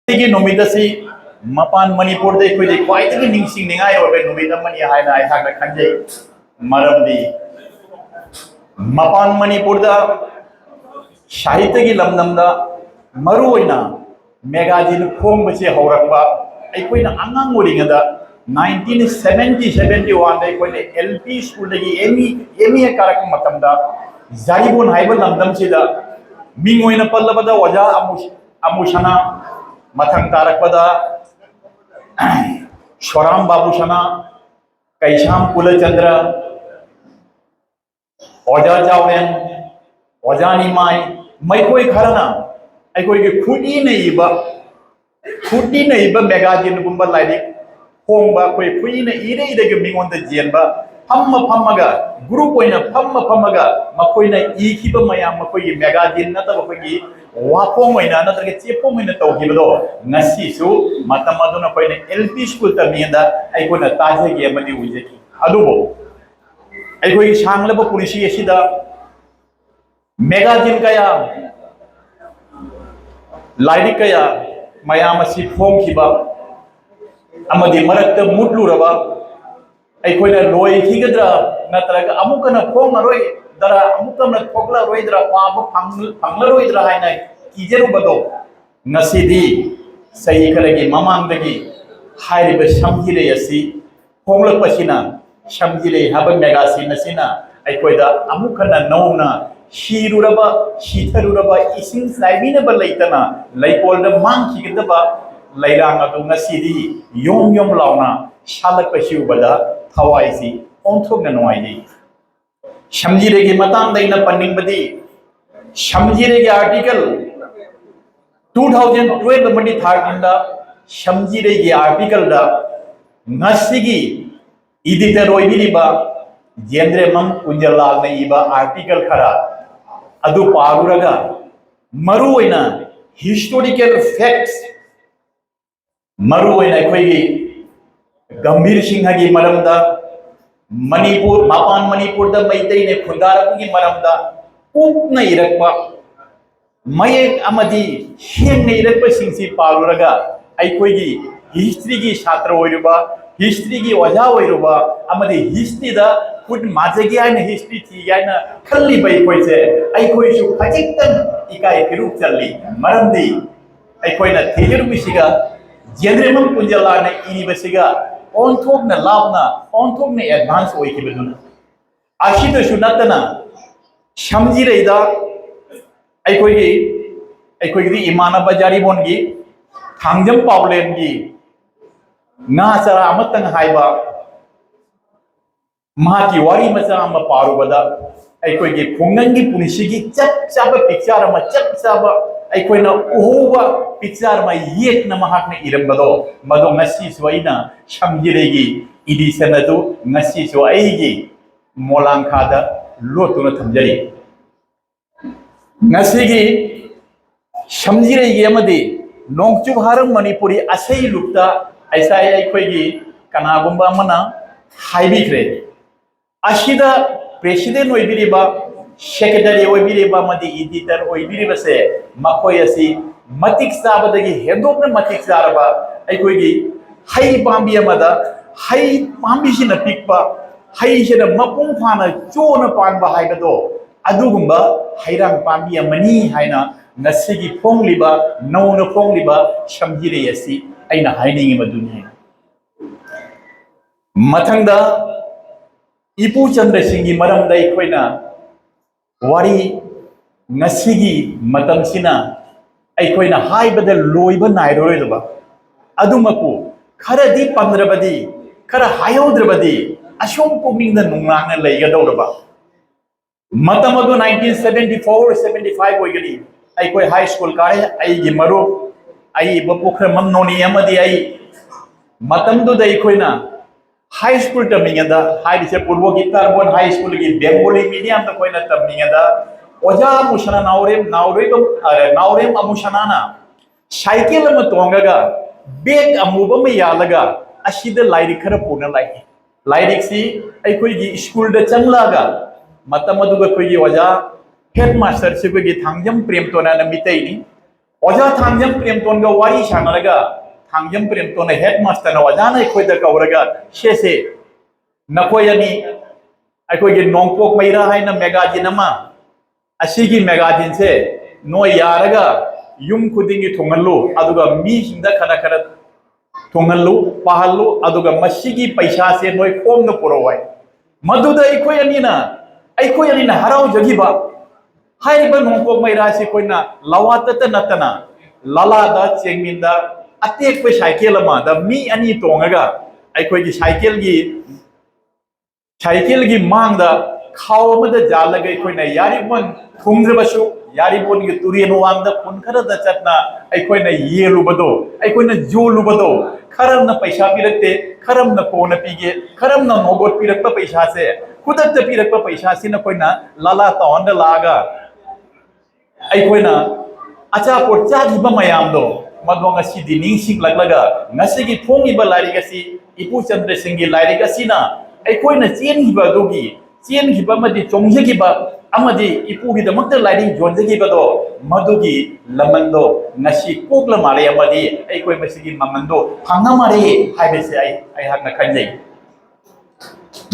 की नुमित असी मपान मणिपुर दे कोई ख्वाई की निंगसिंग निंगाई और नुमित अमनी हायना ऐसा खंजे मरमदी मपान मणिपुर दा साहित्य की लमदमदा मरुओइना मेगाजिन खोंबसे हौरकबा अखोइना अंगांग ओरिङदा 1970 71 दे कोइने एलपी स्कूल दगी एमी कारक मतमदा जारिबोन हाइब लमदम सिदा मिंगोइना पल्लबदा ओजा अमुशना मथंग तारकपदा शोराम बाबूशना कैशाम कुलचंद्र ओजा चावरेन ओजा निमाई मैकोई खरना अखोई के खुटी नईब मेगाजिन गुंबा लाइक होंबा कोई खुईने इरे इरे मिंगोन द जेनबा फम्मगा ग्रुप ओइना फम्मगा मखोइना इखिबा मयाम मखोई मेगाजिन नतब मखोई वाफोंग ओइना नतरगे चेफोंग ओइना तौखिबदो ngasisu matam aduna koine LP school ta mienda aikona tajegi amadi ujeki adubo aikoi sanglaba pulisi asida magazine कया लाइरिक कया मयाम asi फोंखिबा अमदी मरक्त मुटलुरबा अखोइना लोइखिगद्रा नत्रगा अमुकना फोंगरोय दरा अमुकना थोकला रोइद्रा पाब फंगलरोइद्रा हाइना किजेरुबदो ngasiदी सही खरगी ममांगदगी हाइरिबे समजिरे असि फोंगलपसिना समजिरे हाब मेगासिन असिना अखोइदा अमुकना नौना शीरुरबा शीथरुरबा इसिंग साइबिनबा लैतना लैपोलद मांखिगदबा लैरांग अदु ngasiदी योम योम लाउना शालकपसि उबदा थवाइसि ओंथोगना नोआइदि समजिरेगी मतांग दैना पन्निंगबदी समजिरेगी आर्टिकल 2012 मनी 13 दा समजिरेगी आर्टिकल दा ngasiगी एडिटर ओइबिलिबा जेंद्रे मम कुंजलाल ने इबा आर्टिकल खरा अदु पारुरगा मरुओइना हिस्टोरिकल फैक्ट्स मरुओइना अखोइगी गंभीर सिंह की मरमदा मणिपुर मपान मणिपुर दा मैतई ने खुंदारपुगी मरमदा पूर्ण इरकपा मयेक अमदी हेंग इरकपा सिंसी पारुरगा अखोइगी हिस्ट्री की छात्र ओइरुबा हिस्ट्री की ओझा ओइरुबा अमदी हिस्ट्री दा खुद माजगी आइन हिस्ट्री थी आइन खल्ली बै कोइसे अखोइसु खजिक्तन इकाई फिरुक चल्ली मरमदी अखोइना थेजरुबिसिगा जेंद्रेमम कुंजला ने इनिबसिगा ओंथोकना लाबना ओंथोकना एडवांस ओइखिबदुना आखिदसु नतना समजिरेदा अखोइगी इमानबा जारिबोनगी थांजम पावलेनगी ना सरा अमतंग हाइबा महाकी वारी मचा अमा पारुबदा अखोइगी खुंगंगी पुलिसिगी चप चाब पिक्चर अमा चप चाब अखोइना उहुबा पिक्चर मा येकना महाकना इरंबदो मदो ngasi सोइना समजिरेगी एडिशन अदु ngasi सो आइगी मोलांखादा लोतुना थमजरी ngasiगी समजिरेगी अमदी नोंगचुब हारम मणिपुरी असई लुक्ता ऐसा अखोइगी कनागुंबा मना हाइबिख्रे अशिदा प्रेसिडेंट ओइबिरिबा सेक्रेटरी ओइबिरिबा मदी एडिटर ओइबिरिबसे मखोय असि मतिक साबदगी हेंदोकना मतिक सारबा अखोइगी हई पांबी अमदा हई पांबीसिना पिकपा हईसिना मपुंग फाना चोना पानबा हाइबदो अदुगुंबा हैरांग पांबी अमनी हाइना ngasiगी फोंगलिबा नौना फोंगलिबा समजिरे असि अइना हाइनिंगी मदुनि मथंगदा इपू चंद्र सिंह मरमदा अखोइना वारी ngasiगी मतमसिना अखोइना हाइबदा लोइबा नाइरोइदबा अदुमकु खरदी पंद्रबदी खर हायोद्रबदी अशोम पुमिंगदा नुंगांगना लैगदौरबा मतम अदु 1974 75 ओइगनी अखोइ हाई स्कूल कारे अइगी मरु अइ बपुखर ममनोनी अमदी अइ मतमदुदा अखोइना हाई स्कूल तमिंगदा हाइसे पूर्वगी कारबोन हाई स्कूल की बेंगोली मीडियम त कोइना तमिंगदा ओजा मुशना नावरेम अमुशनाना साइकिल अम तोंगगा बेग अमुबम यालगा असिद लाइरिक खर पुना लाई लाइरिक सी अखोइगी स्कूल द चंगलागा मतम अदुगा कोइगी ओजा हेडमास्टर से कोइगी थांगजम प्रेमतोना न मितैनी ओजा थांजम प्रेमतोन का वारी शानरगा थांजम प्रेमतोन हेडमास्टर ओजाना अखोइदा कौरगा शेसे नकोयनी अखोइगे नोंपोक मैरा हाइना मैगजीन अमा असिगी मैगजीन से नो यारगा युम खुदिंगी थोंगल्लु अदुगा मी सिंदा खना खना थोंगल्लु पाहल्लु अदुगा मसिगी पैसा से नोय फोम न पुरोवाय मधुदा अखोयनीना हराव जगिबा हाइरिबा नोंपोक मैरा से कोइना लवातत नतना ललादा चेंगमिंदा अतेक पे साइकिल अमा दा मी अनि तोंगगा अखोइगी साइकिल की मांगदा खाव अमदा जालगा अखोइना यारिबोन थुंग्रबसु यारिबोन गी तुरियन वांगदा पुनखरदा चतना अखोइना येलुबदो अखोइना जोलुबदो खरमना पैसा पिरकते खरमना कोना पीगे खरमना नोगोट पिरकपा पैसा से खुदत पिरकपा पैसा सिना कोइना लाला तौंदा लागा अखोइना अचापोट चागिबा मयामदो मदोंगा सिदि निंगसिंग लगलगा ngasiगी थोंगिबा लारिगसी इपु चंद्र सिंह लारिगसीना अखोइना चेनगिबा दोगी चेनगिबा मदि चोंगजेगिबा अमदि इपुगी दमक्त लाइडिंग जोंजेगिबदो मदुगी लमंदो ngasi कोकला मारे अमदि अखोइ मसिगी ममंदो फांगा मारे हाइबेसे आई हाकना खंजै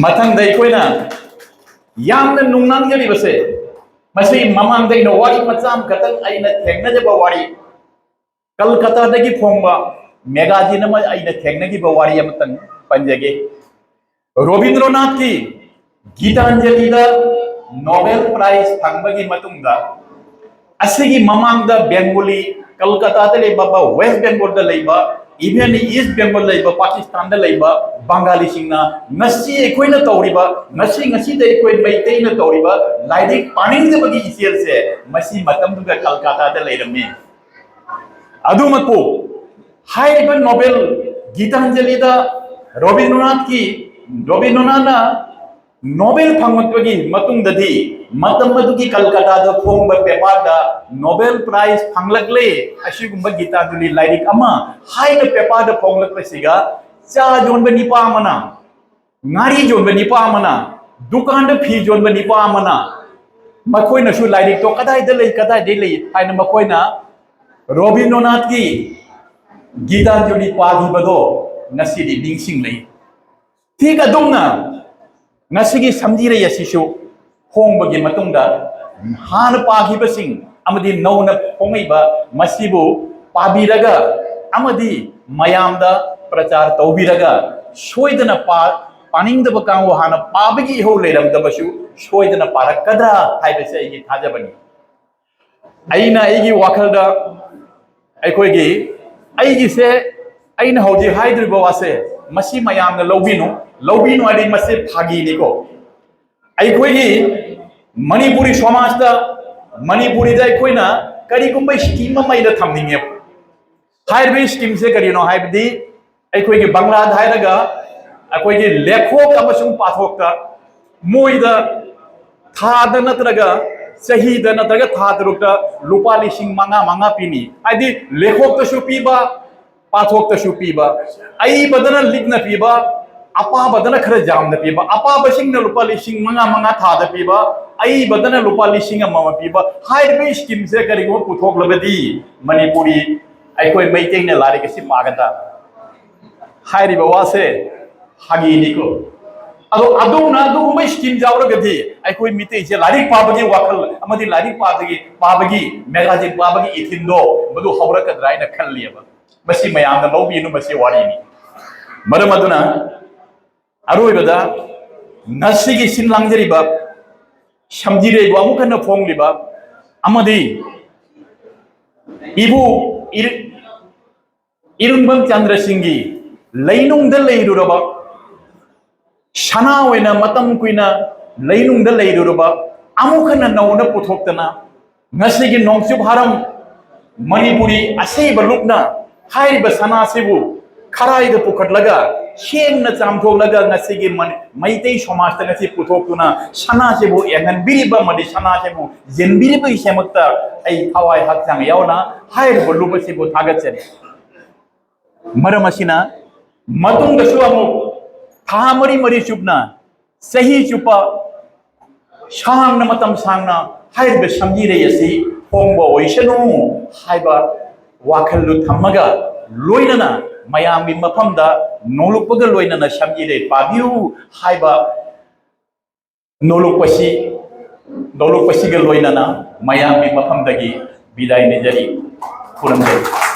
मथंग अखोइना यामना नुंगनांगजलिबसे मसी ममांगदैनो वारी मचाम खतंग आइना थेंगनजबा वारी कलकत्तादगी फोंबा मैगजीन अमा आइना थेंगनगिबा वारी अमतंग पंजगे रवींद्रनाथ की गीतांजलि नोबेल प्राइज फंबगी मतुंगा असिगी ममांगदा Bengali Calcutta West Bengal even East Bengal Pakistan Bengali सिंगना तौरीबा मैतेन तौरीबा लाइरिक पानिंगदबगी इसेल से मसी मतमदुगा कलकत्ता लेरमे अदुमको हाइरिबा नोबेल गीतांजलि रवींद्रनाथ नोबेल फंगमत्वगी मतुंगददी मतमदुगी कलकत्ता फोंब पेपर नोबेल प्राइज फंगलकले असिगुंबा गीतांजलि लाइरिक अमा हाइना पेपर फोंगलकपसिगा चा जोनबा निपा अमना ngaरी जोनबा निपा अमना दुकान फी जोनबा निपा अमना मखोइनसु लाइरिक तो कदाई दे हाइना मखोइना रवींद्रनाथ की गीतांजलि पागिबदो नसिदि निंगसिंग लई ठीक अदुमना नसिगी समझिरे यसिसु होंबगी मतुंगा हान पागिबसिंग अमदि नौना फोंगैबा मसिबु पाबिरगा अमदि मयामदा प्रचार तौबिरगा सोइदना पानिंगदब कांगो हाना पाबगी हो लेरमदबसु सोइदना पारकदरा हाइबसे आइगी थाजबनी आइना आइगी वाखलदा अखोइगी आइगी से आइना हौजी हाइद्रिबा वासे मसी मयामना लौबिनु अदि मसे फागिनिको अखोइगी मणिपुरी समाजदा मणिपुरीदा अखोइना करिगुंबा स्कीम अमैदा थमनिंगे हाइबे स्कीम से करिनो हाइबदी अखोइगी बंगलाद हाइरगा अखोइगी लेखोक अमसुंग पाथोकता मोइदा थादा नत्रगा सहीदा नत्रगा था तरुकता लुपा लिसिंग मंगा पीनी आदि लेखोकतसु पीबा पाथोकतसु पीबा आई बदना लिखना पीबा अपा बदना खर जामना पीबा अपा बसिंग लुपा लिसिंग मंगा थादा पीबा आई बदना लुपा लिसिंग अममा पीबा हाइबे स्कीम से करिगो पुथोकलबदी मणिपुरी अखोइ मैतेंगना लारिगसि पागदा हाइरिबा वासे हागिनिको अदो स्कीम जावरगदी अखोइ मितेसे लारिक पाबगी वाखल अमदि लारिक पाबगी मैगजीन पाबगी इथिंदो मदु हौरकद्राइना खल्लियबा मसी मयामना लौबिनु मसी वारिनी मरम अदुना अरोइबदा नसिगी सिनलांगजरिबा समजिरेबा अमुकन फोंगलिबा अमदि इबु इरुंबम चंद्र सिंगी लैनुंगद लैरुरबा सना ओइना मतम कुइना लैनुंगद लैरुरबा अमुकन नौना पुथोक्तना ngasiगी नोंगचुब हारम मणिपुरी असेब लुकना हाइरिबा सना सेबु खराइद पुखटलगा शेंगना चामथोकलगा ngasiगी मैतै समाजता ngasi पुथोक्तुना सना सेबु एंगनबिरिबा मदि सना सेबु जेनबिरिबा इसेमक्ता आई थावाय हाकचांग यावना हाइरिबा लुबा सेबु थागतचरी मरमसिना मतुंगसु अमुक था मरी चुपना सही चुपा सांगना मतम सांगना हाइरिबा समजिरे यसी फोंबा ओइसनु हाइबा वाखल थमगा लोइनना मयामी मफमदा नोलुपगा लोइनना समजिरे पाबियु हाइबा नोलुपसी नोलुपसीगा लोइनना मयामी मफमदगी बिदाय निजरी खुरमजरी।